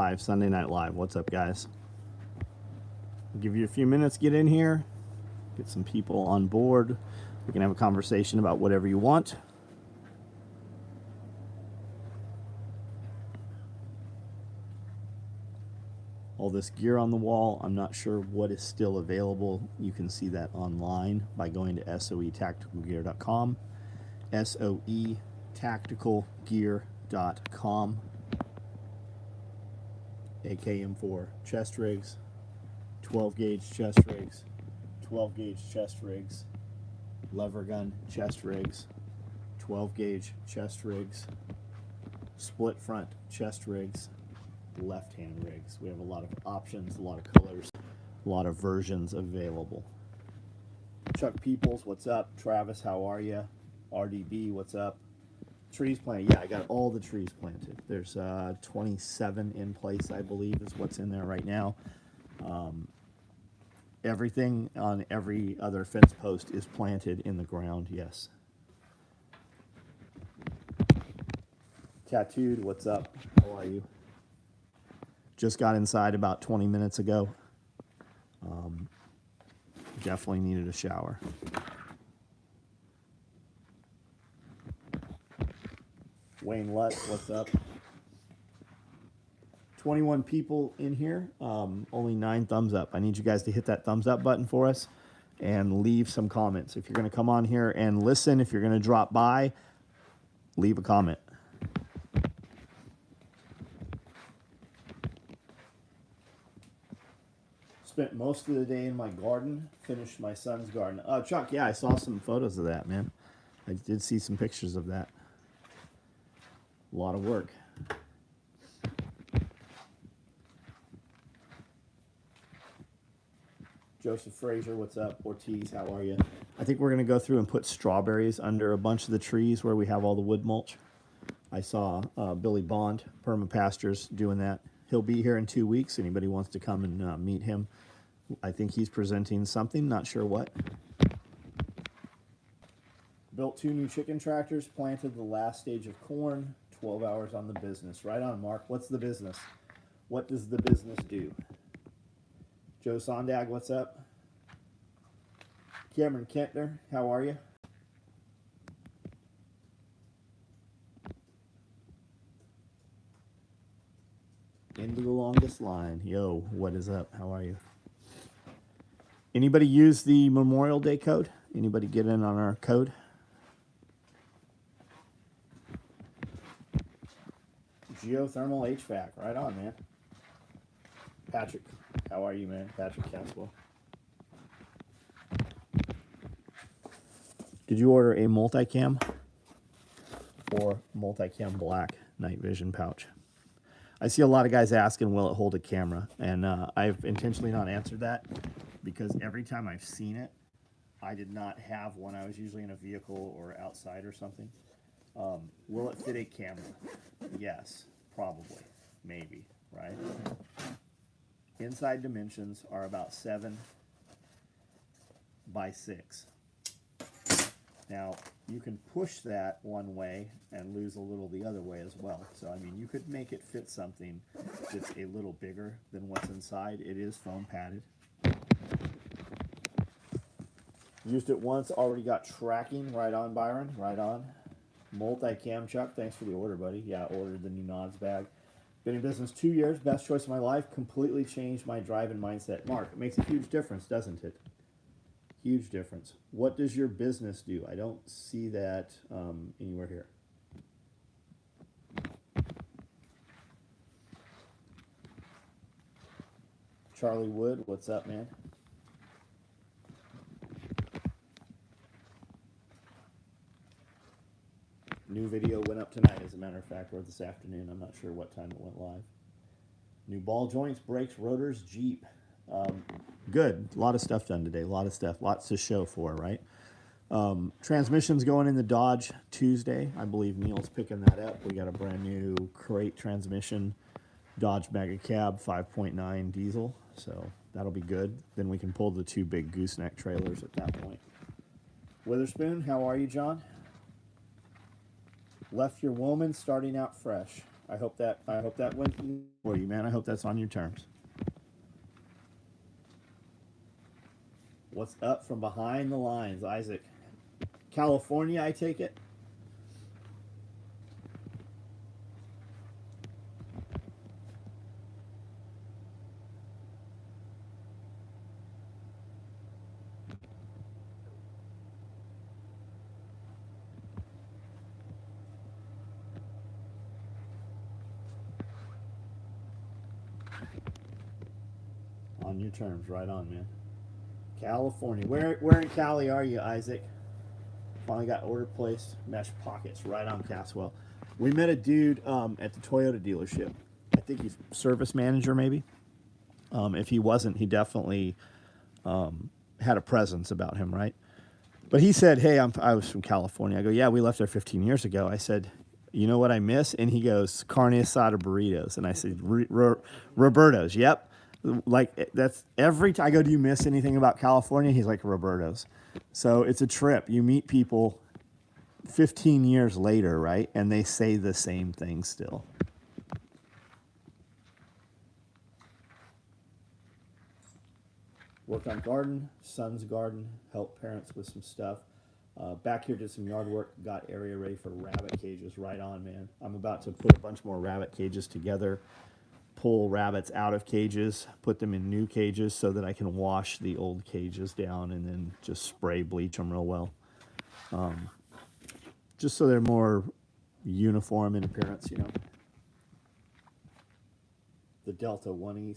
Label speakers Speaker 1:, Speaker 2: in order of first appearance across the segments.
Speaker 1: Live, Sunday Night Live. What's up, guys? I'll give you a few minutes, get in here, get some people on board. We can have a conversation about whatever you want. All this gear on the wall, I'm not sure what is still available. You can see that online by going to soetacticalgear.com. soetacticalgear.com. AKM4 chest rigs, 12 gauge chest rigs, 12 gauge chest rigs, lever gun chest rigs, 12 gauge chest rigs, split front chest rigs, left hand rigs. We have a lot of options, a lot of colors, a lot of versions available. Chuck Peoples, what's up? Travis, how are you? RDB, what's up? Trees planted. Yeah, I got all the trees planted. There's 27 in place, I believe, is what's in there right now. Everything on every other fence post is planted in the ground, yes. Tattooed, what's up? How are you? Just got inside about 20 minutes ago. Definitely needed a shower. Wayne Lutz, what's up? 21 people in here, only 9 thumbs up. I need you guys to hit that thumbs up button for us and leave some comments. If you're going to come on here and listen, if you're going to drop by, leave a comment. Spent most of the day in my garden, finished my son's garden. Chuck, yeah, I saw some photos of that, man. I did see some pictures of that. A lot of work. Joseph Frazier, what's up? Ortiz, how are you? I think we're going to go through and put strawberries under a bunch of the trees where we have all the wood mulch. I saw Billy Bond, Permapastures, doing that. He'll be here in 2 weeks. Anybody wants to come and meet him? I think he's presenting something, not sure what. Built 2 new chicken tractors, planted the last stage of corn, 12 hours on the business. Right on, Mark. What's the business? What does the business do? Joe Sondag, what's up? Cameron Kentner, how are you? Into the longest line. Yo, what is up? How are you? Anybody use the Memorial Day code? Anybody get in on our code? Geothermal HVAC. Right on, man. Patrick, how are you, man? Patrick Caswell. Did you order a multicam or multicam black night vision pouch? I see a lot of guys asking, will it hold a camera? And I've intentionally not answered that because every time I've seen it, I did not have one. I was usually in a vehicle or outside or something. Will it fit a camera? Yes, probably, maybe, right? Inside dimensions are about 7 by 6. Now, you can push that one way and lose a little the other way as well. So, I mean, you could make it fit something that's a little bigger than what's inside. It is foam padded. Used it once, already got tracking. Right on, Byron, right on. Multi-cam, Chuck, thanks for the order, buddy. Yeah, ordered the new Nods bag. Been in business 2 years, best choice of my life. Completely changed my drive and mindset. Mark, it makes a huge difference, doesn't it? Huge difference. What does your business do? I don't see that anywhere here. Charlie Wood, what's up, man? New video went up tonight, as a matter of fact, or this afternoon. I'm not sure what time it went live. New ball joints, brakes, rotors, Jeep. Good. A lot of stuff done today. A lot of stuff. Lots to show for, right? Transmissions going in the Dodge Tuesday. I believe Neil's picking that up. We got a brand new crate transmission, Dodge Mega Cab 5.9 diesel. So that'll be good. Then we can pull the 2 big gooseneck trailers at that point. Witherspoon, how are you, John? Left your woman starting out fresh. I hope that went for you, man. I hope that's on your terms. What's up from behind the lines, Isaac? California, I take it. On your terms, right on, man. California. Where in Cali are you, Isaac? Finally got order placed. Mesh pockets, right on, Caswell. We met a dude at the Toyota dealership. I think he's service manager, maybe. If he wasn't, he definitely had a presence about him, right? But he said, "Hey, I was from California." I go, "Yeah, we left there 15 years ago." I said, "You know what I miss?" And he goes, "Carne asada burritos." And I said, "Roberto's." Yep. Like that's every time I go, "Do you miss anything about California?" He's like, "Roberto's." So it's a trip. You meet people 15 years later, right? And they say the same thing still. Work on garden, son's garden, help parents with some stuff. Back here did some yard work, got area ready for rabbit cages. Right on, man. I'm about to put a bunch more rabbit cages together, pull rabbits out of cages, put them in new cages so that I can wash the old cages down and then just spray bleach them real well. Just so they're more uniform in appearance, you know. The Delta 1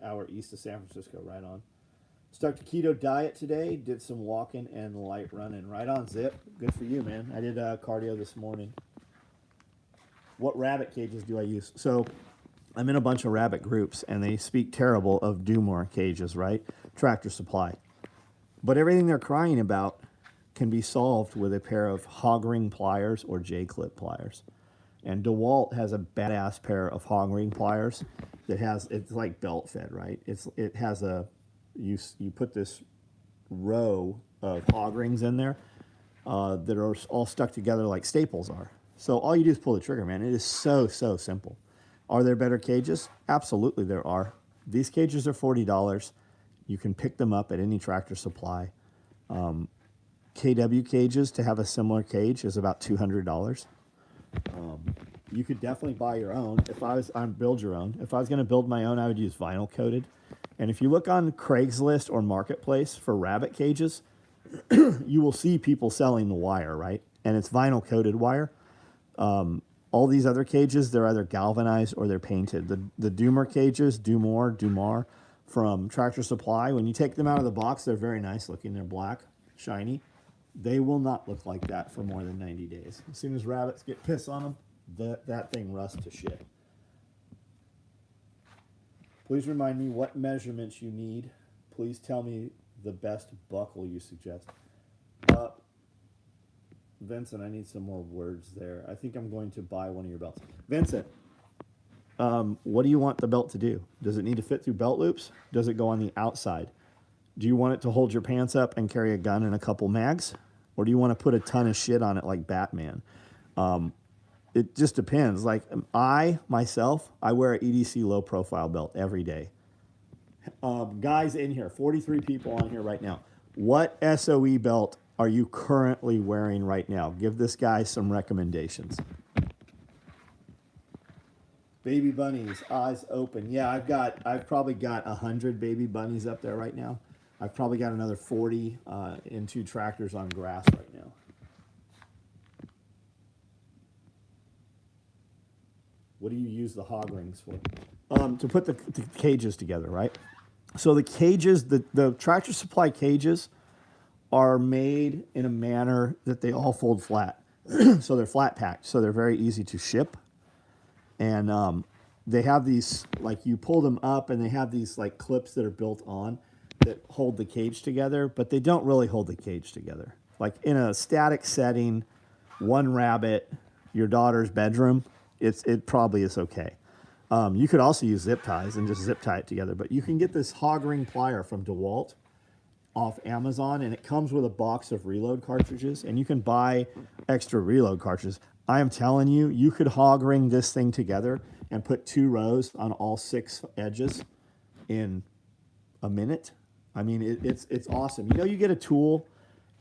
Speaker 1: hour east of San Francisco, right on. Stuck to keto diet today. Did some walking and light running. Right on, Zip. Good for you, man. I did cardio this morning. What rabbit cages do I use? So I'm in a bunch of rabbit groups, and they speak terrible of Dumore cages, right? Tractor Supply. But everything they're crying about can be solved with a pair of hog ring pliers or J-clip pliers. And DeWalt has a badass pair of hog ring pliers that it's like belt fed, right? It has you put this row of hog rings in there that are all stuck together like staples are. So all you do is pull the trigger, man. It is so simple. Are there better cages? Absolutely there are. These cages are $40. You can pick them up at any Tractor Supply. KW cages, to have a similar cage, is about $200. You could definitely buy your own. Build your own. If I was going to build my own, I would use vinyl coated. And if you look on Craigslist or Marketplace for rabbit cages, you will see people selling the wire, right? And it's vinyl coated wire. All these other cages, they're either galvanized or they're painted. The Dumore cages, Dumore from Tractor Supply, when you take them out of the box, they're very nice looking. They're black, shiny. They will not look like that for more than 90 days. As soon as rabbits get piss on them, that thing rusts to shit. Please remind me what measurements you need. Please tell me the best buckle you suggest. Vincent, I need some more words there. I think I'm going to buy one of your belts. Vincent, what do you want the belt to do? Does it need to fit through belt loops? Does it go on the outside? Do you want it to hold your pants up and carry a gun and a couple mags? Or do you want to put a ton of shit on it like Batman? It just depends. Like I wear an EDC low profile belt every day. Guys in here, 43 people on here right now. What SOE belt are you currently wearing right now? Give this guy some recommendations. Baby bunnies, eyes open. Yeah, I've probably got 100 baby bunnies up there right now. I've probably got another 40 in 2 tractors on grass right now. What do you use the hog rings for? To put the cages together, right? So the cages, the Tractor Supply cages are made in a manner that they all fold flat. So they're flat packed, so they're very easy to ship. And they have these, like you pull them up and they have these like clips that are built on that hold the cage together, but they don't really hold the cage together. Like in a static setting, one rabbit, your daughter's bedroom, it probably is okay. You could also use zip ties and just zip tie it together, but you can get this hog ring plier from DeWalt off Amazon, and it comes with a box of reload cartridges, and you can buy extra reload cartridges. I am telling you, you could hog ring this thing together and put 2 rows on all 6 edges in a minute. I mean, it's awesome. You know, you get a tool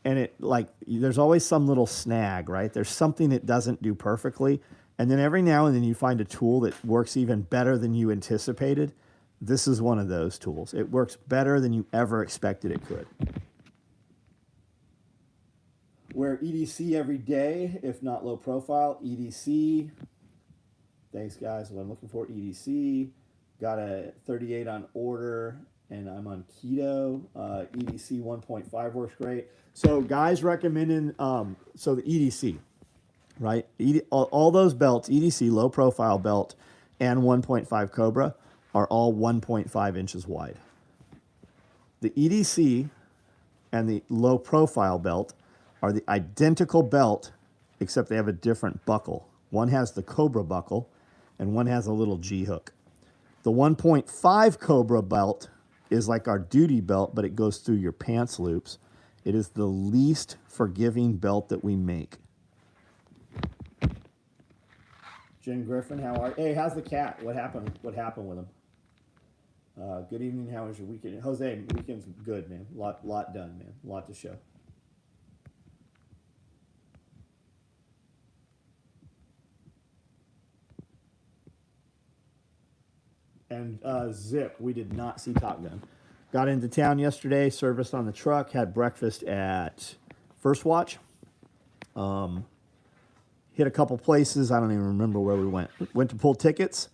Speaker 1: and it like there's always some little snag, right? There's something it doesn't do perfectly, and then every now and then you find a tool that works even better than you anticipated. This is one of those tools. It works better than you ever expected it could. Wear EDC every day, if not low profile. EDC. Thanks, guys. What I'm looking for, EDC. Got a 38 on order, and I'm on keto. EDC 1.5 works great. So, guys recommending, so the EDC, right? All those belts, EDC, low profile belt, and 1.5 Cobra, are all 1.5 inches wide. The EDC and the low profile belt are the identical belt, except they have a different buckle. One has the Cobra buckle, and one has a little G hook. The 1.5 Cobra belt is like our duty belt, but it goes through your pants loops. It is the least forgiving belt that we make. Jen Griffin, how are you? Hey, how's the cat? What happened? What happened with him? Good evening. How was your weekend? Jose, weekend's good, man. Lot done, man. Lot to show. And Zip, we did not see Top Gun. Got into town yesterday, serviced on the truck, had breakfast at First Watch. Hit a couple places. I don't even remember where we went. Went to pull tickets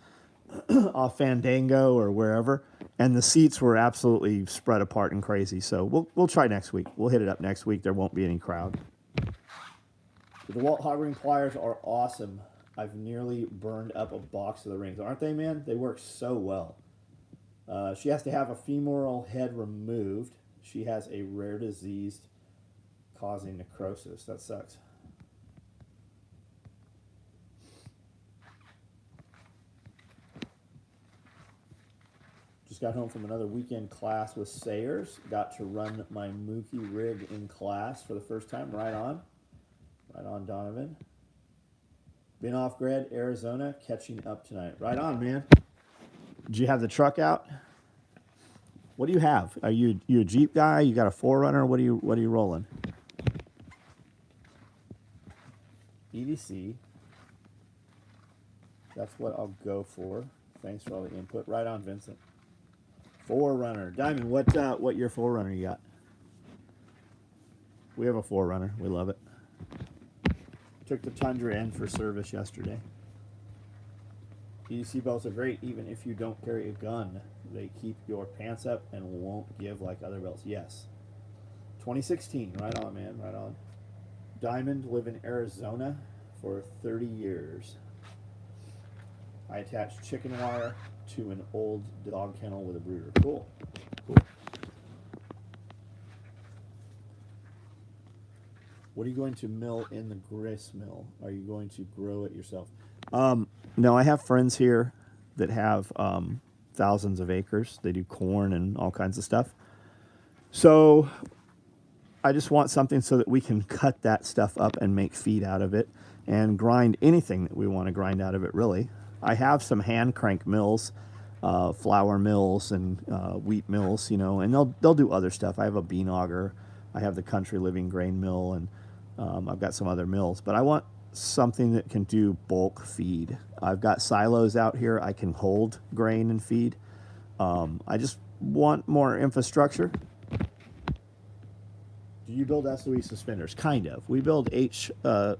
Speaker 1: off Fandango or wherever, and the seats were absolutely spread apart and crazy. So we'll try next week. We'll hit it up next week. There won't be any crowd. The Walt hog ring pliers are awesome. I've nearly burned up a box of the rings. Aren't they, man? They work so well. She has to have a femoral head removed. She has a rare disease causing necrosis. That sucks. Just got home from another weekend class with Sayers. Got to run my Mookie rig in class for the first time. Right on. Right on, Donovan. Been off grid, Arizona, catching up tonight. Right on, man. Did you have the truck out? What do you have? Are you a Jeep guy? You got a 4Runner? What are you rolling? EDC. That's what I'll go for. Thanks for all the input. Right on, Vincent. 4Runner. Diamond, what your 4Runner you got? We have a 4Runner. We love it. Took the Tundra in for service yesterday. EDC belts are great even if you don't carry a gun. They keep your pants up and won't give like other belts. Yes. 2016. Right on, man. Right on. Diamond, live in Arizona for 30 years. I attached chicken wire to an old dog kennel with a brooder. Cool. Cool. What are you going to mill in the grist mill? Are you going to grow it yourself? No, I have friends here that have thousands of acres. They do corn and all kinds of stuff. So I just want something so that we can cut that stuff up and make feed out of it and grind anything that we want to grind out of it, really. I have some hand crank mills, flour mills and wheat mills, you know, and they'll do other stuff. I have a bean auger. I have the Country Living grain mill, and I've got some other mills. But I want something that can do bulk feed. I've got silos out here. I can hold grain and feed. I just want more infrastructure. Do you build SOE suspenders? Kind of. We build SOE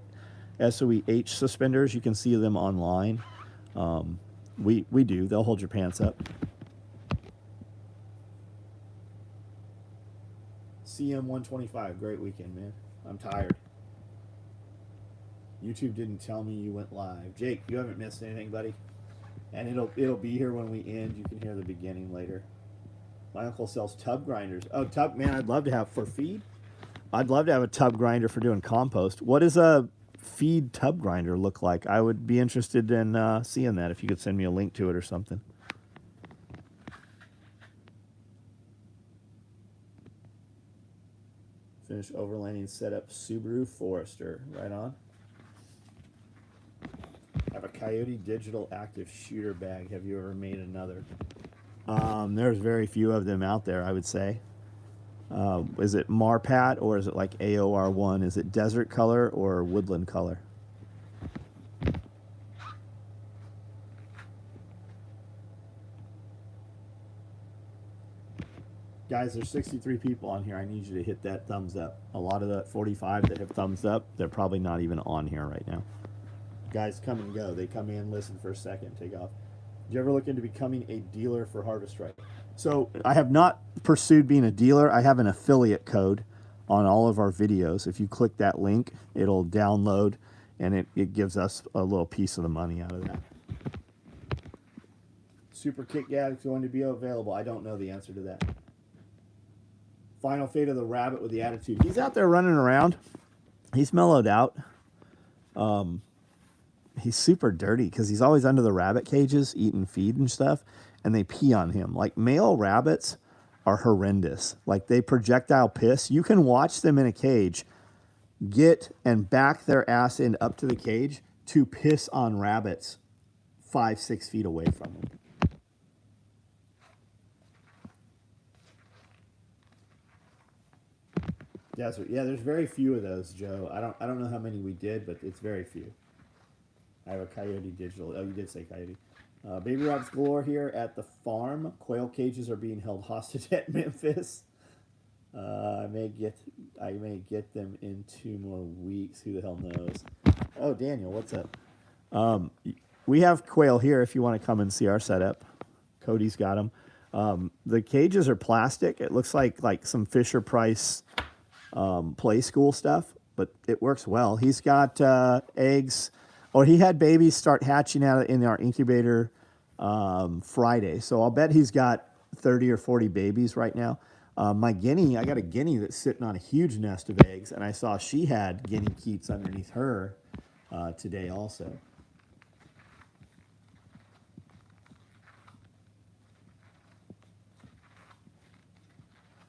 Speaker 1: H suspenders. You can see them online. We do. They'll hold your pants up. CM 125. Great weekend, man. I'm tired. YouTube didn't tell me you went live. Jake, you haven't missed anything, buddy. And it'll be here when we end. You can hear the beginning later. My uncle sells tub grinders. Oh, tub, man, I'd love to have for feed. I'd love to have a tub grinder for doing compost. What does a feed tub grinder look like? I would be interested in seeing that if you could send me a link to it or something. Finish overlanding setup Subaru Forester. Right on. Coyote Digital Active Shooter Bag. Have you ever made another? There's very few of them out there, I would say. Is it Marpat or is it like AOR1? Is it desert color or woodland color? Guys, there's 63 people on here. I need you to hit that thumbs up. A lot of the 45 that have thumbs up, they're probably not even on here right now. Guys come and go. They come in, listen for a second, take off. Do you ever look into becoming a dealer for Harvest Strike? So I have not pursued being a dealer. I have an affiliate code on all of our videos. If you click that link, it'll download, and it gives us a little piece of the money out of that. Super Kick Gag is going to be available. I don't know the answer to that. Final fate of the rabbit with the attitude. He's out there running around. He's mellowed out. He's super dirty because he's always under the rabbit cages eating feed and stuff, and they pee on him. Like, male rabbits are horrendous. Like, they projectile piss. You can watch them in a cage get and back their ass in up to the cage to piss on rabbits 5-6 feet away from them. Desert. Yeah, there's very few of those, Joe. I don't know how many we did, but it's very few. I have a Coyote Digital. Oh, you did say Coyote. Baby Rob's galore here at the farm. Quail cages are being held hostage at Memphis. I may get them in 2 more weeks. Who the hell knows? Oh, Daniel, what's up? We have quail here if you want to come and see our setup. Cody's got them. The cages are plastic. It looks like some Fisher Price play school stuff, but it works well. He's got eggs, or he had babies start hatching out in our incubator Friday. So I'll bet he's got 30 or 40 babies right now. My guinea, I got a guinea that's sitting on a huge nest of eggs, and I saw she had guinea keats underneath her today also.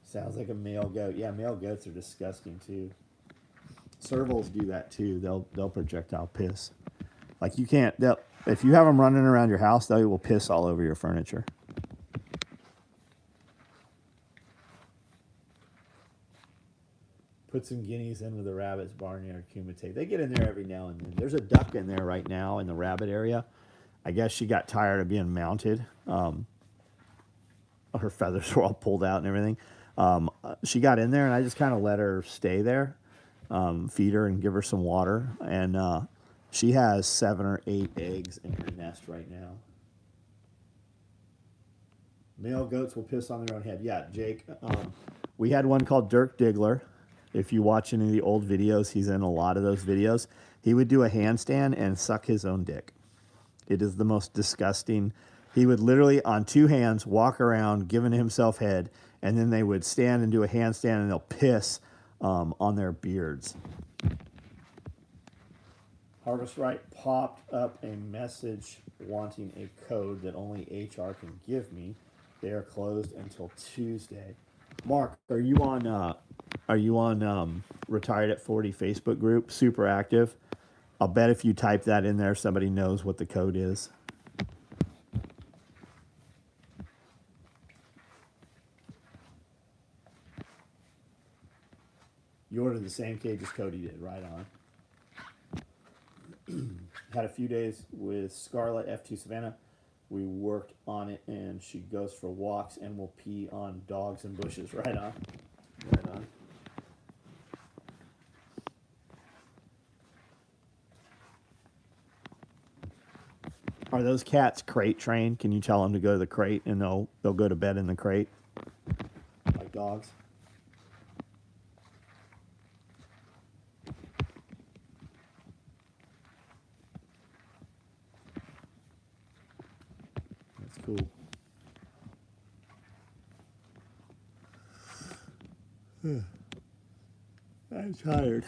Speaker 1: Sounds like a male goat. Yeah, male goats are disgusting too. Servals do that too. They'll projectile piss. Like, you can't. If you have them running around your house, they will piss all over your furniture. Put some guineas in with the rabbits, barnyard kumite. They get in there every now and then. There's a duck in there right now in the rabbit area. I guess she got tired of being mounted. Her feathers were all pulled out and everything. She got in there, and I just kind of let her stay there, feed her and give her some water. And she has 7 or 8 eggs in her nest right now. Male goats will piss on their own head. Yeah, Jake. We had one called Dirk Diggler. If you watch any of the old videos, he's in a lot of those videos. He would do a handstand and suck his own dick. It is the most disgusting. He would literally, on 2 hands, walk around giving himself head, and then they would stand and do a handstand, and they'll piss on their beards. Harvest Right popped up a message wanting a code that only HR can give me. They are closed until Tuesday. Mark, are you on Retired at 40 Facebook group? Super active. I'll bet if you type that in there, somebody knows what the code is. You ordered the same cage as Cody did, right on. Had a few days with Scarlet F2 Savannah. We worked on it, and she goes for walks and will pee on dogs and bushes. Right on. Right on. Are those cats crate trained? Can you tell them to go to the crate, and they'll go to bed in the crate? Like dogs? That's cool. I'm tired.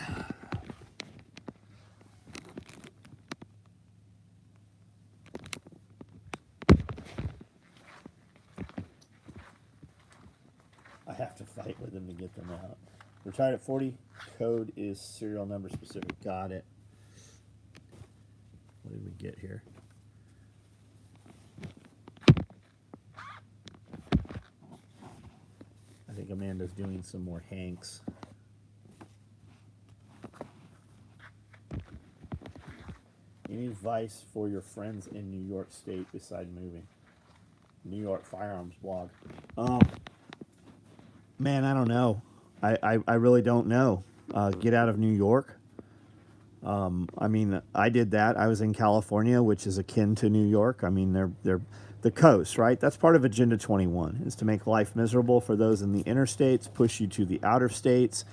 Speaker 1: I have to fight with them to get them out. Retired at 40. Code is serial number specific. Got it. What did we get? get here. I think Amanda's doing some more Hanks. Any advice for your friends in New York State beside moving? New York Firearms blog. Man, I don't know. I really don't know. Get out of New York. I mean, I did that. I was in California, which is akin to New York. I mean, they're the coast, right? That's part of Agenda 21, is to make life miserable for those in the interstates, push you to the outer states.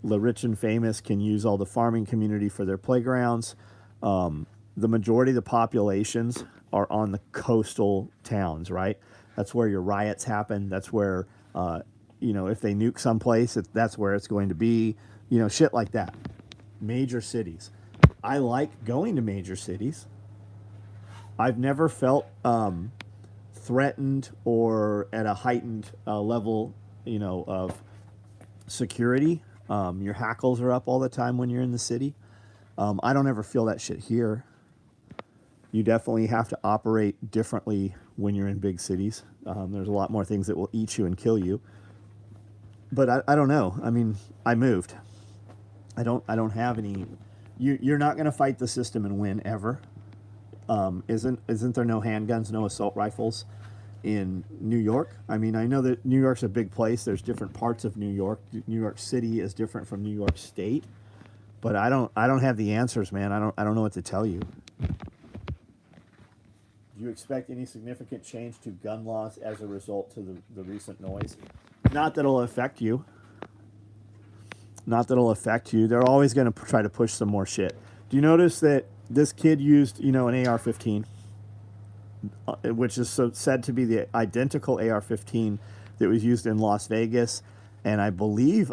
Speaker 1: The rich and famous can use all the farming community for their playgrounds. The majority of the populations are on the coastal towns, right? That's where your riots happen. That's where, if they nuke someplace, that's where it's going to be. Shit like that. Major cities. I like going to major cities. I've never felt threatened or at a heightened level, of security. Your hackles are up all the time when you're in the city. I don't ever feel that shit here. You definitely have to operate differently when you're in big cities. There's a lot more things that will eat you and kill you. But I don't know. I mean, I moved. I don't have any. You're not going to fight the system and win ever. Isn't there no handguns, no assault rifles in New York? I mean, I know that New York's a big place. There's different parts of New York. New York City is different from New York State. But I don't have the answers, man. I don't know what to tell you. Do you expect any significant change to gun laws as a result to the recent noise? Not that it'll affect you. Not that it'll affect you. They're always going to try to push some more shit. Do you notice that this kid used, an AR-15, which is said to be the identical AR-15 that was used in Las Vegas, and I believe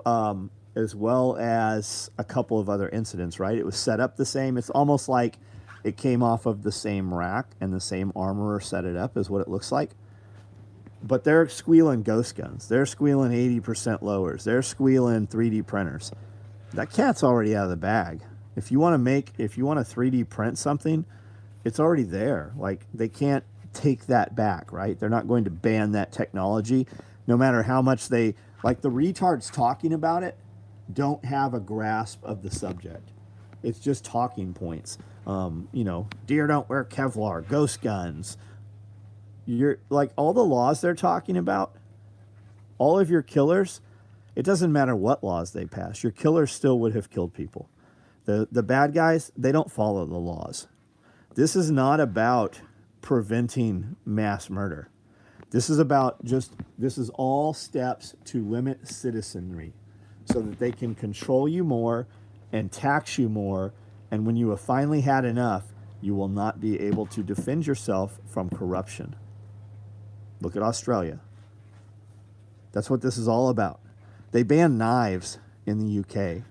Speaker 1: as well as a couple of other incidents, right? It was set up the same. It's almost like it came off of the same rack and the same armorer set it up, is what it looks like. But they're squealing ghost guns. They're squealing 80% lowers. They're squealing 3D printers. That cat's already out of the bag. If you want to 3D print something, it's already there. Like, they can't take that back, right? They're not going to ban that technology, no matter how much the retards talking about it don't have a grasp of the subject. It's just talking points. Deer don't wear Kevlar, ghost guns. You're like, all the laws they're talking about, all of your killers, it doesn't matter what laws they pass. Your killers still would have killed people. The bad guys, they don't follow the laws. This is not about preventing mass murder. This is all steps to limit citizenry so that they can control you more and tax you more. And when you have finally had enough, you will not be able to defend yourself from corruption. Look at Australia. That's what this is all about. They banned knives in the UK.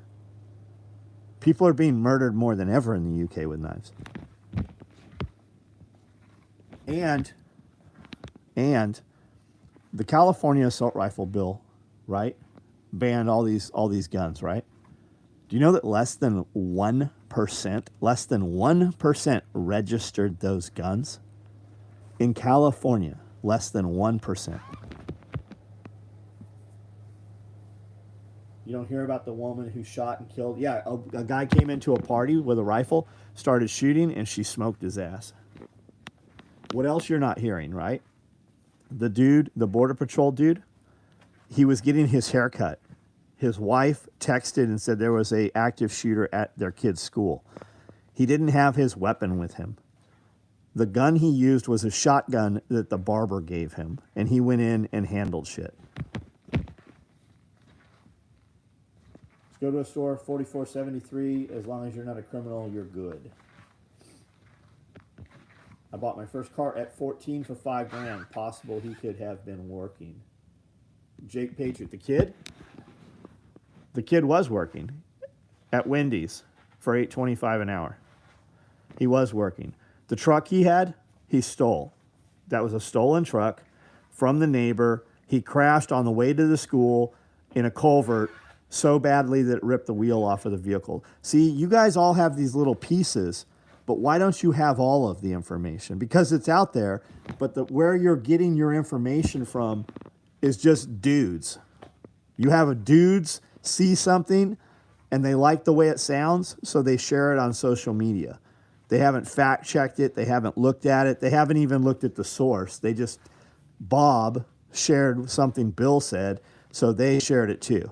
Speaker 1: People are being murdered more than ever in the UK with knives. And the California assault rifle bill, right, banned all these guns, right? Do you know that less than 1% registered those guns? In California, less than 1%. You don't hear about the woman who shot and killed. Yeah, a guy came into a party with a rifle, started shooting, and she smoked his ass. What else you're not hearing, right? The dude, the Border Patrol dude, he was getting his hair cut. His wife texted and said there was an active shooter at their kid's school. He didn't have his weapon with him. The gun he used was a shotgun that the barber gave him, and he went in and handled shit. Go to a store, 4473. As long as you're not a criminal, you're good. I bought my first car at 14 for $5,000. Possible he could have been working. Jake Patriot, the kid was working at Wendy's for $8.25 an hour. He was working. The truck he had, he stole. That was a stolen truck from the neighbor. He crashed on the way to the school in a culvert so badly that it ripped the wheel off of the vehicle. See, you guys all have these little pieces but why don't you have all of the information? Because it's out there, but where you're getting your information from is just dudes. You have a dudes see something and they like the way it sounds, so they share it on social media. They haven't fact checked it. They haven't looked at it. They haven't even looked at the source. They just, Bob shared something Bill said, so they shared it too.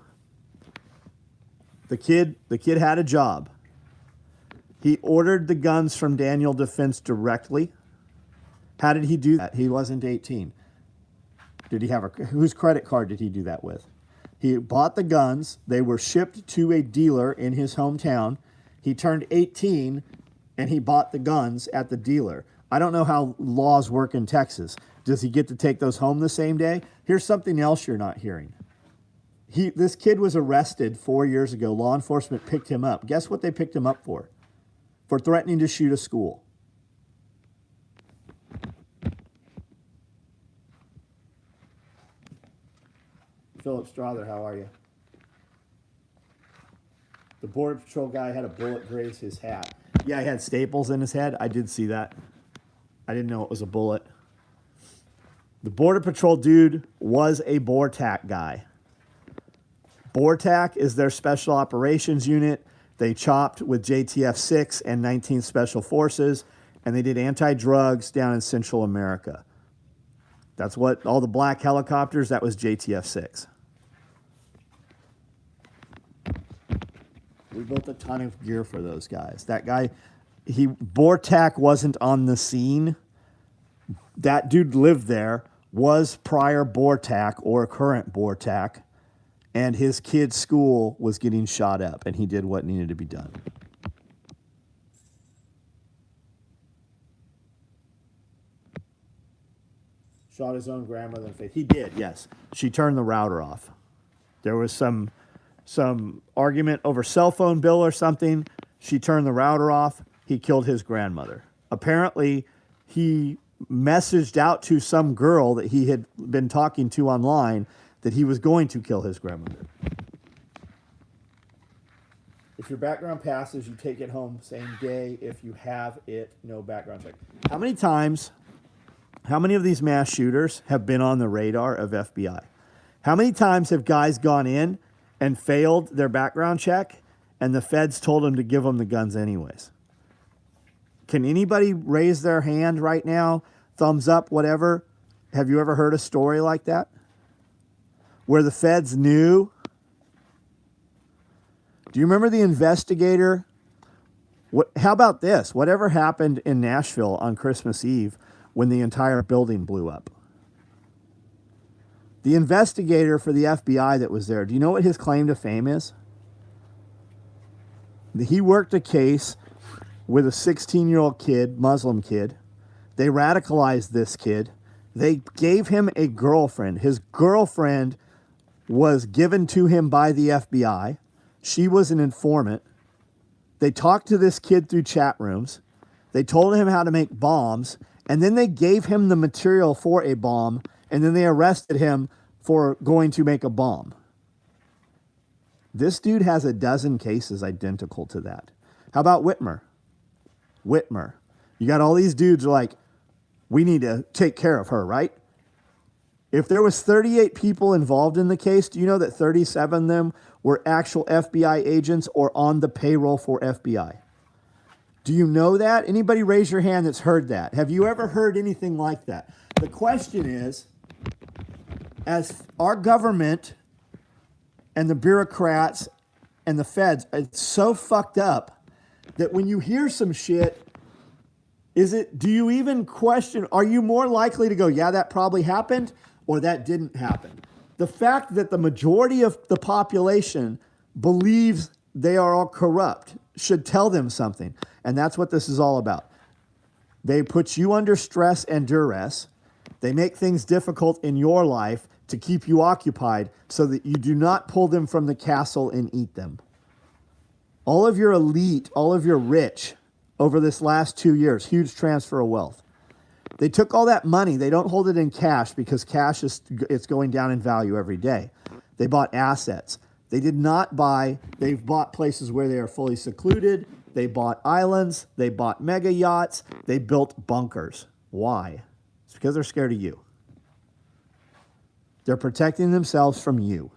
Speaker 1: The kid had a job. He ordered the guns from Daniel Defense directly. How did he do that? He wasn't 18. Did he have whose credit card did he do that with? He bought the guns. They were shipped to a dealer in his hometown. He turned 18 and he bought the guns at the dealer. I don't know how laws work in Texas. Does he get to take those home the same day? Here's something else you're not hearing. This kid was arrested 4 years ago. Law enforcement picked him up. Guess what they picked him up for? For threatening to shoot a school. Philip Strother, how are you? The Border Patrol guy had a bullet graze his hat. Yeah, he had staples in his head. I did see that. I didn't know it was a bullet. The Border Patrol dude was a BORTAC guy. BORTAC is their special operations unit. They chopped with JTF 6 and 19th Special Forces, and they did anti-drugs down in Central America. That's what all the black helicopters, that was JTF 6. We built a ton of gear for those guys. That guy, BORTAC wasn't on the scene. That dude lived there, was prior BORTAC or current BORTAC, and his kid's school was getting shot up, and he did what needed to be done. Shot his own grandmother in the face. He did, yes. She turned the router off. There was some argument over cell phone bill or something. She turned the router off. He killed his grandmother. Apparently, he messaged out to some girl that he had been talking to online that he was going to kill his grandmother. If your background passes, you take it home same day. If you have it, no background check. How many of these mass shooters have been on the radar of FBI? How many times have guys gone in and failed their background check and the feds told them to give them the guns anyways? Can anybody raise their hand right now? Thumbs up, whatever. Have you ever heard a story like that? Where the feds knew? Do you remember the investigator? How about this? Whatever happened in Nashville on Christmas Eve when the entire building blew up? The investigator for the FBI that was there, do you know what his claim to fame is? He worked a case with a 16-year-old kid, Muslim kid. They radicalized this kid. They gave him a girlfriend. His girlfriend was given to him by the FBI. She was an informant. They talked to this kid through chat rooms. They told him how to make bombs, and then they gave him the material for a bomb, and then they arrested him for going to make a bomb. This dude has a dozen cases identical to that. How about Whitmer? Whitmer. You got all these dudes who are like, we need to take care of her, right? If there was 38 people involved in the case, do you know that 37 of them were actual FBI agents or on the payroll for FBI? Do you know that? Anybody raise your hand that's heard that? Have you ever heard anything like that? The question is, as our government and the bureaucrats and the feds, it's so fucked up that when you hear some shit, do you even question, are you more likely to go, yeah, that probably happened, or that didn't happen? The fact that the majority of the population believes they are all corrupt should tell them something. And that's what this is all about. They put you under stress and duress. They make things difficult in your life to keep you occupied so that you do not pull them from the castle and eat them. All of your elite, all of your rich over this last 2 years, huge transfer of wealth. They took all that money. They don't hold it in cash because cash it's going down in value every day. They bought assets. They did not buy, they've bought places where they are fully secluded. They bought islands. They bought mega yachts. They built bunkers. Why? It's because they're scared of you. They're protecting themselves from you.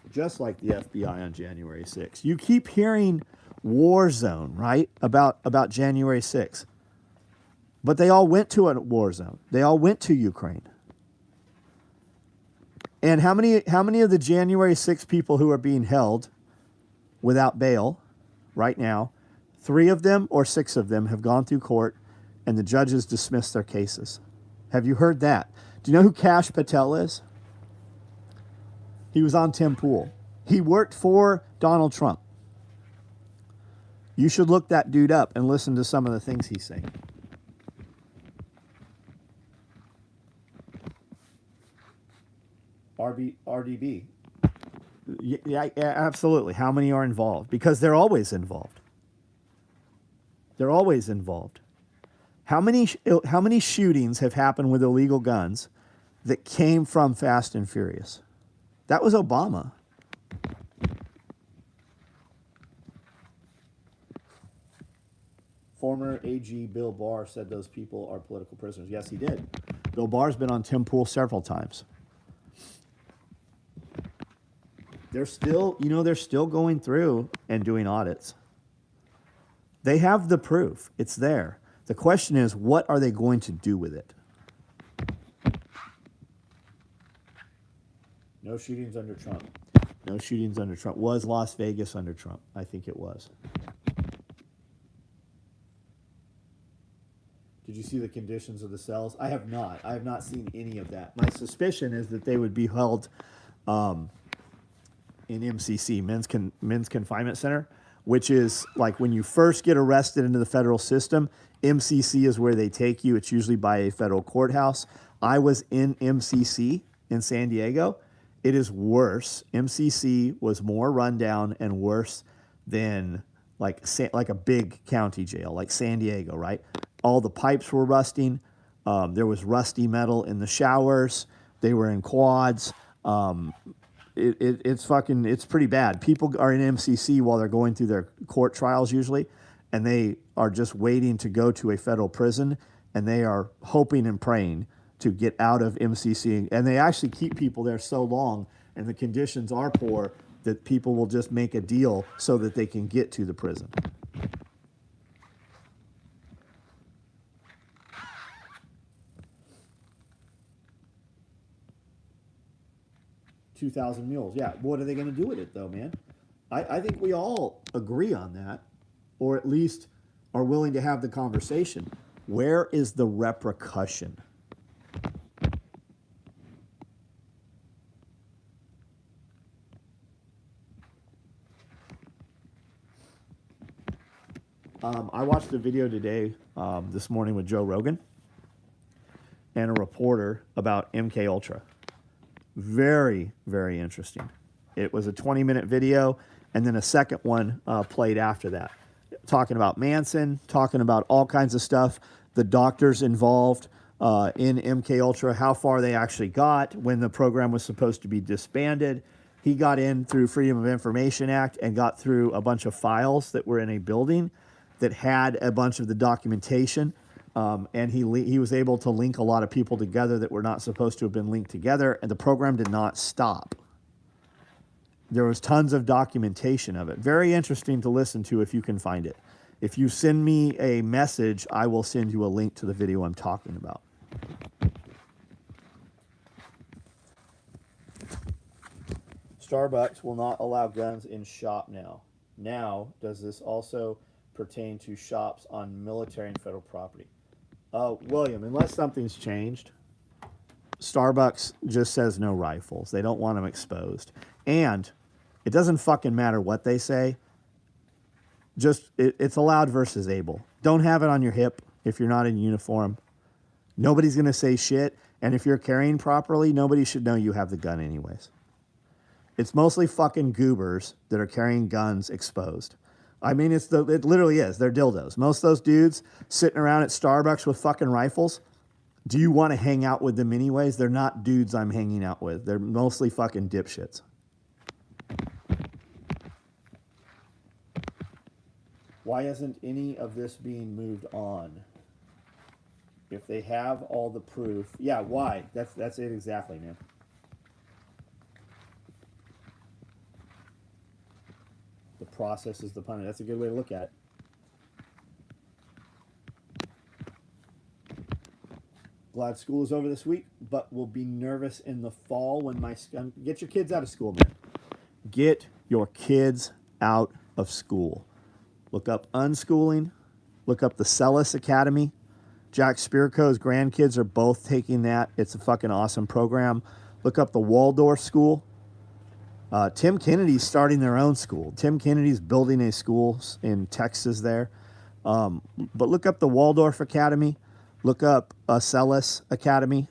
Speaker 1: Just like the FBI on January 6th. You keep hearing war zone, right? About January 6th. But they all went to a war zone. They all went to Ukraine. And how many of the January 6th people who are being held without bail right now, 3 of them or 6 of them have gone through court and the judges dismissed their cases? Have you heard that? Do you know who Kash Patel is? He was on Tim Pool. He worked for Donald Trump. You should look that dude up and listen to some of the things he's saying. RDB. Yeah, absolutely. How many are involved? Because they're always involved. They're always involved. How many shootings have happened with illegal guns that came from Fast and Furious? That was Obama. Former AG Bill Barr said those people are political prisoners. Yes, he did. Bill Barr's been on Tim Pool several times. They're still going through and doing audits. They have the proof. It's there. The question is, what are they going to do with it? No shootings under Trump. No shootings under Trump. Was Las Vegas under Trump? I think it was. Did you see the conditions of the cells? I have not. I have not seen any of that. My suspicion is that they would be held in MCC, Men's Confinement Center, which is like when you first get arrested into the federal system, MCC is where they take you. It's usually by a federal courthouse. I was in MCC in San Diego. It is worse. MCC was more rundown and worse than like a big county jail, like San Diego, right? All the pipes were rusting. There was rusty metal in the showers. They were in quads. It's pretty bad. People are in MCC while they're going through their court trials usually, and they are just waiting to go to a federal prison, and they are hoping and praying to get out of MCC. And they actually keep people there so long, and the conditions are poor, that people will just make a deal so that they can get to the prison. $2,000 mules. Yeah. What are they going to do with it, though, man? I think we all agree on that, or at least are willing to have the conversation. Where is the repercussion? I watched a video today, this morning with Joe Rogan and a reporter about MK Ultra. Very, very interesting. It was a 20-minute video, and then a second one played after that, talking about Manson, talking about all kinds of stuff, the doctors involved in MK Ultra, how far they actually got when the program was supposed to be disbanded. He got in through Freedom of Information Act and got through a bunch of files that were in a building that had a bunch of the documentation. And he was able to link a lot of people together that were not supposed to have been linked together, and the program did not stop. There was tons of documentation of it. Very interesting to listen to if you can find it. If you send me a message, I will send you a link to the video I'm talking about. Starbucks will not allow guns in shop now. Now, does this also pertain to shops on military and federal property? William, unless something's changed, Starbucks just says no rifles. They don't want them exposed. And it doesn't fucking matter what they say. It's allowed versus able. Don't have it on your hip if you're not in uniform. Nobody's going to say shit. And if you're carrying properly, nobody should know you have the gun anyways. It's mostly fucking goobers that are carrying guns exposed. I mean, it literally is. They're dildos. Most of those dudes sitting around at Starbucks with fucking rifles, Do you want to hang out with them anyways? They're not dudes I'm hanging out with. They're mostly fucking dipshits. Why isn't any of this being moved on? If they have all the proof, yeah, why? That's it exactly, man. The process is the punishment. That's a good way to look at it. Glad school is over this week, but will be nervous in the fall when my get your kids out of school, man. Get your kids out of school. Look up unschooling. Look up the Celis Academy. Jack Spirko's grandkids are both taking that. It's a fucking awesome program. Look up the Waldorf School. Tim Kennedy's starting their own school. Tim Kennedy's building a school in Texas there. But look up the Waldorf Academy. Look up Celis Academy.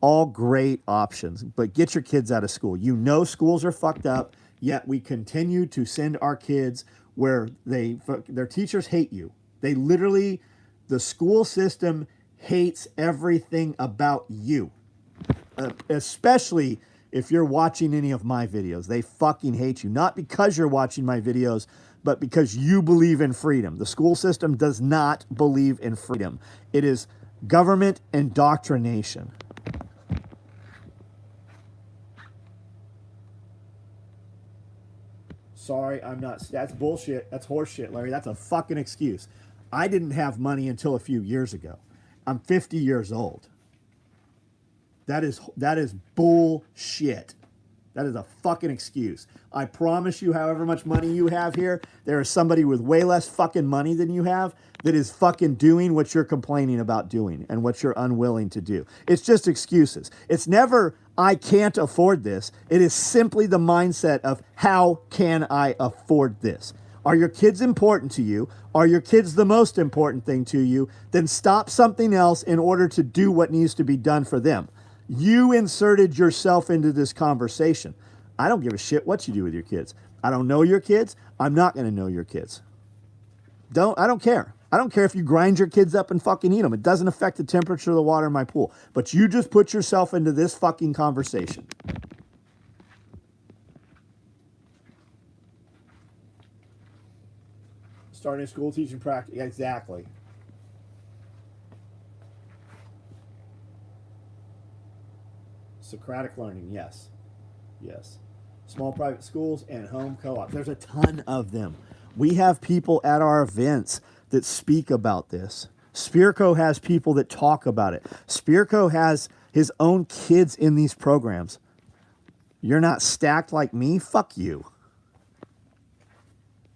Speaker 1: All great options. But get your kids out of school. You know schools are fucked up, yet we continue to send our kids where their teachers hate you. They literally, the school system hates everything about you. Especially if you're watching any of my videos. They fucking hate you. Not because you're watching my videos, but because you believe in freedom. The school system does not believe in freedom. It is government indoctrination. Sorry, I'm not. That's bullshit. That's horseshit, Larry. That's a fucking excuse. I didn't have money until a few years ago. I'm 50 years old. That is bullshit. That is a fucking excuse. I promise you, however much money you have here, there is somebody with way less fucking money than you have that is fucking doing what you're complaining about doing and what you're unwilling to do. It's just excuses. It's never, I can't afford this. It is simply the mindset of, how can I afford this? Are your kids important to you? Are your kids the most important thing to you? Then stop something else in order to do what needs to be done for them. You inserted yourself into this conversation. I don't give a shit what you do with your kids. I don't know your kids. I'm not going to know your kids. I don't care. I don't care if you grind your kids up and fucking eat them. It doesn't affect the temperature of the water in my pool. But you just put yourself into this fucking conversation. Starting a school teaching practice. Exactly. Socratic learning, yes. Yes. Small private schools and home co-ops. There's a ton of them. We have people at our events that speak about this. Spirko has people that talk about it. Spirko has his own kids in these programs. You're not stacked like me? Fuck you.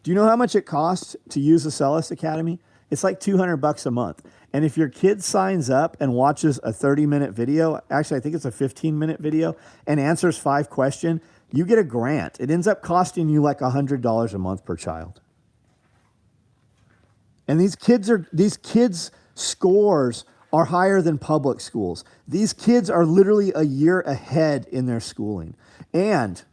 Speaker 1: Do you know how much it costs to use the Celis Academy? It's like $200 a month. And if your kid signs up and watches a 30-minute video, actually I think it's a 15-minute video, and answers 5 questions, you get a grant. It ends up costing you like $100 a month per child. And these kids' scores are higher than public schools. These kids are literally a year ahead in their schooling. And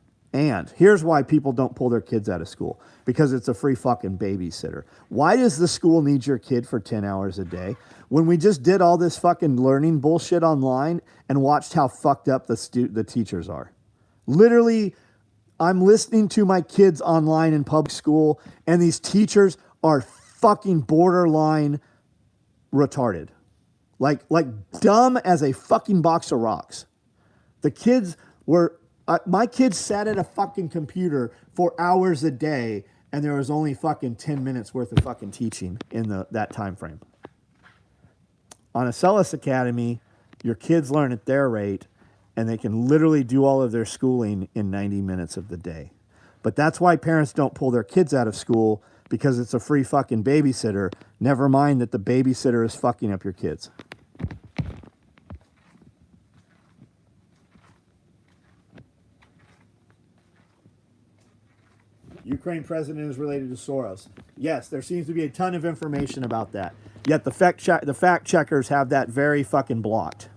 Speaker 1: here's why people don't pull their kids out of school. Because it's a free fucking babysitter. Why does the school need your kid for 10 hours a day? When we just did all this fucking learning bullshit online and watched how fucked up the teachers are. Literally, I'm listening to my kids online in public school, and these teachers are fucking borderline retarded. Like dumb as a fucking box of rocks. The kids were... my kids sat at a fucking computer for hours a day, and there was only fucking 10 minutes worth of fucking teaching in that time frame. On a Celis Academy, your kids learn at their rate, and they can literally do all of their schooling in 90 minutes of the day. But that's why parents don't pull their kids out of school, because it's a free fucking babysitter. Never mind that the babysitter is fucking up your kids. Ukraine president is related to Soros. Yes, there seems to be a ton of information about that. Yet the fact checkers have that very fucking blocked.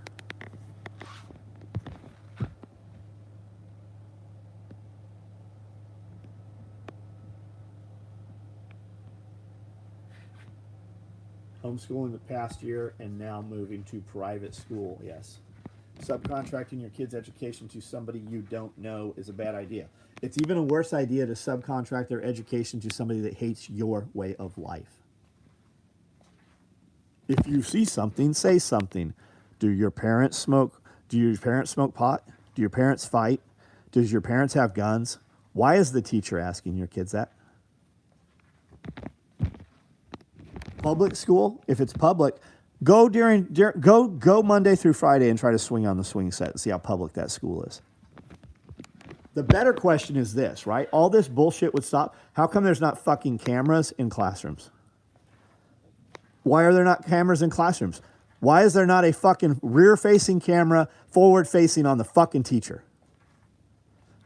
Speaker 1: Homeschooling the past year and now moving to private school, yes. Subcontracting your kid's education to somebody you don't know is a bad idea. It's even a worse idea to subcontract their education to somebody that hates your way of life. If you see something, say something. Do your parents smoke? Do your parents smoke pot? Do your parents fight? Does your parents have guns? Why is the teacher asking your kids that? Public school, if it's public, go Monday through Friday and try to swing on the swing set and see how public that school is. The better question is this, right? All this bullshit would stop. How come there's not fucking cameras in classrooms? Why are there not cameras in classrooms? Why is there not a fucking rear-facing camera, forward-facing on the fucking teacher?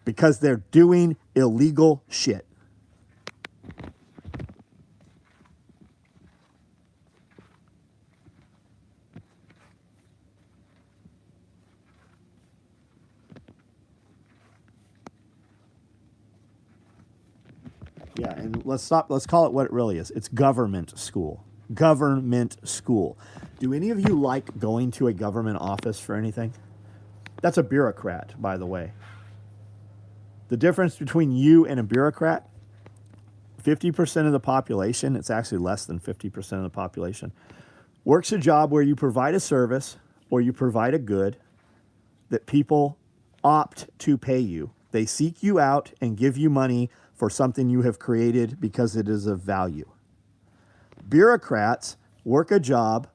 Speaker 1: Because they're doing illegal shit. Yeah, and let's call it what it really is. It's government school. Government school. Do any of you like going to a government office for anything? That's a bureaucrat, by the way. The difference between you and a bureaucrat, 50% of the population, it's actually less than 50% of the population, works a job where you provide a service or you provide a good that people opt to pay you. They seek you out and give you money for something you have created because it is of value. Bureaucrats work a job,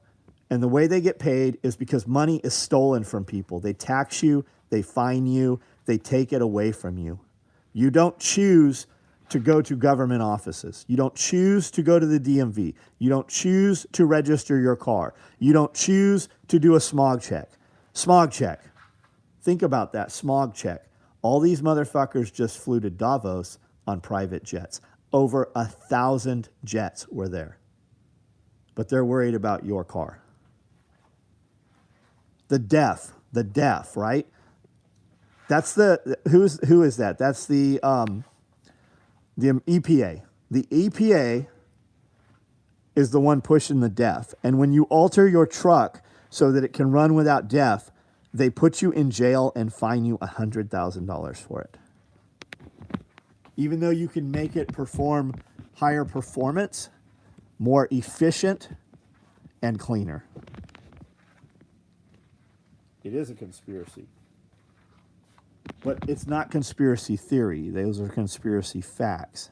Speaker 1: and the way they get paid is because money is stolen from people. They tax you, they fine you, they take it away from you. You don't choose to go to government offices. You don't choose to go to the DMV. You don't choose to register your car. You don't choose to do a smog check. Smog check. Think about that, smog check. All these motherfuckers just flew to Davos on private jets. Over 1,000 jets were there. But they're worried about your car. The deaf, right? That's who is that? That's the EPA. The EPA is the one pushing the deaf. And when you alter your truck so that it can run without deaf, they put you in jail and fine you $100,000 for it. Even though you can make it perform higher performance, more efficient, and cleaner. It is a conspiracy. But it's not conspiracy theory. Those are conspiracy facts.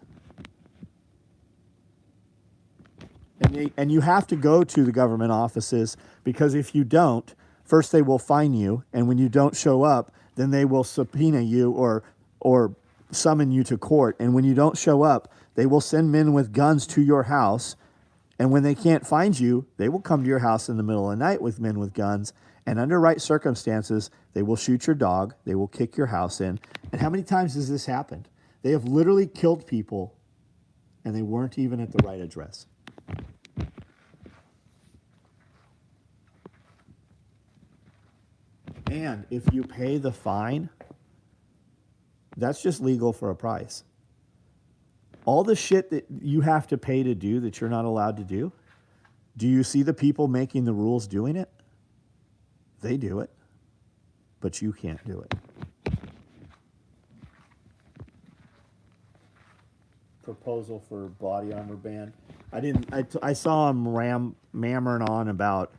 Speaker 1: And you have to go to the government offices because if you don't, first they will fine you, and when you don't show up, then they will subpoena you or summon you to court. And when you don't show up, they will send men with guns to your house. And when they can't find you, they will come to your house in the middle of the night with men with guns. And under right circumstances, they will shoot your dog. They will kick your house in. And how many times has this happened? They have literally killed people, and they weren't even at the right address. And if you pay the fine, that's just legal for a price. All the shit that you have to pay to do that you're not allowed to do you see the people making the rules doing it? They do it, but you can't do it. Proposal for body armor ban. I saw him mammering on about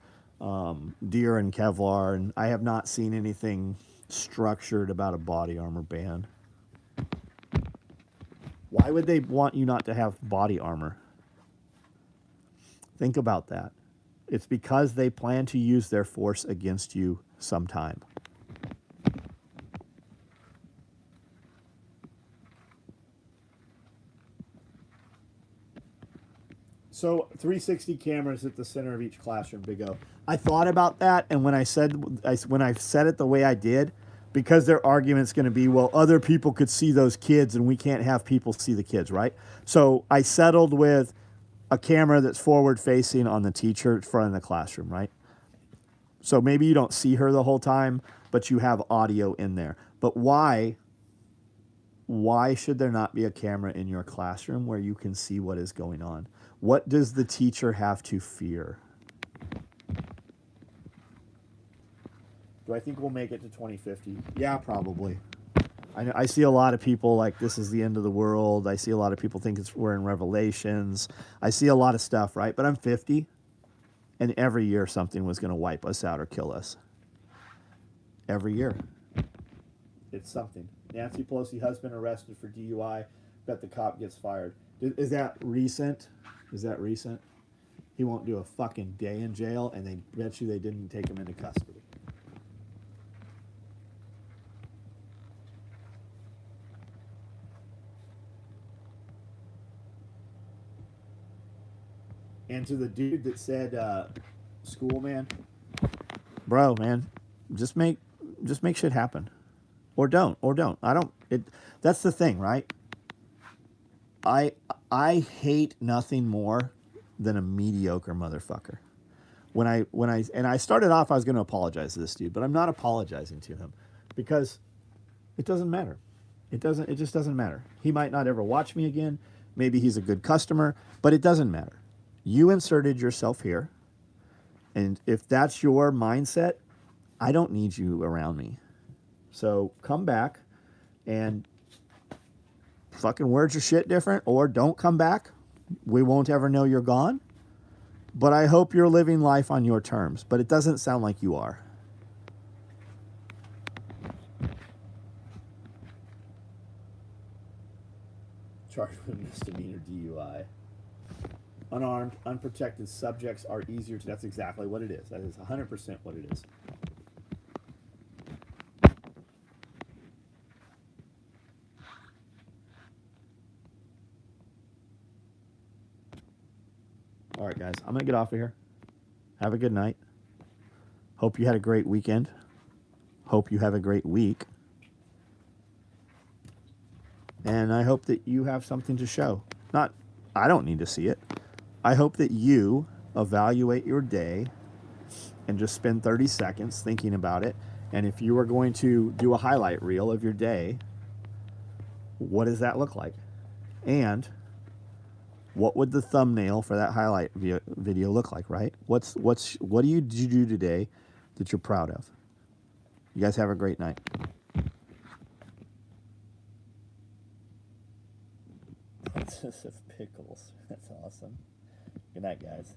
Speaker 1: deer and Kevlar, and I have not seen anything structured about a body armor ban. Why would they want you not to have body armor? Think about that. It's because they plan to use their force against you sometime. So 360 cameras at the center of each classroom, Big O. I thought about that, and when I said it the way I did, because their argument's going to be, well, other people could see those kids, and we can't have people see the kids, right? So I settled with a camera that's forward-facing on the teacher in front of the classroom, right? So maybe you don't see her the whole time, but you have audio in there. But why should there not be a camera in your classroom where you can see what is going on? What does the teacher have to fear? Do I think we'll make it to 2050? Yeah, probably. I see a lot of people like this is the end of the world. I see a lot of people think we're in Revelations. I see a lot of stuff, right? But I'm 50, and every year something was going to wipe us out or kill us. Every year. It's something. Nancy Pelosi husband arrested for DUI. Bet the cop gets fired. Is that recent? Is that recent? He won't do a fucking day in jail, and they bet you they didn't take him into custody. And to the dude that said, "School man, bro, man, just make shit happen, or don't. I don't. It. That's the thing, right? I hate nothing more than a mediocre motherfucker. When I started off, I was going to apologize to this dude, but I'm not apologizing to him because it doesn't matter. It just doesn't matter. He might not ever watch me again. Maybe he's a good customer, but it doesn't matter. You inserted yourself here, and if that's your mindset, I don't need you around me. So come back and fucking word your shit different, or don't come back. We won't ever know you're gone. But I hope you're living life on your terms. But it doesn't sound like you are. Charged with misdemeanor DUI. Unarmed, unprotected subjects are easier to... That's exactly what it is. That is 100% what it is. All right, guys. I'm going to get off of here. Have a good night. Hope you had a great weekend. Hope you have a great week. And I hope that you have something to show. I don't need to see it. I hope that you evaluate your day and just spend 30 seconds thinking about it. And if you were going to do a highlight reel of your day, what does that look like? And what would the thumbnail for that highlight video look like, right? What did you do today that you're proud of? You guys have a great night. Princess of Pickles. That's awesome. Good night, guys.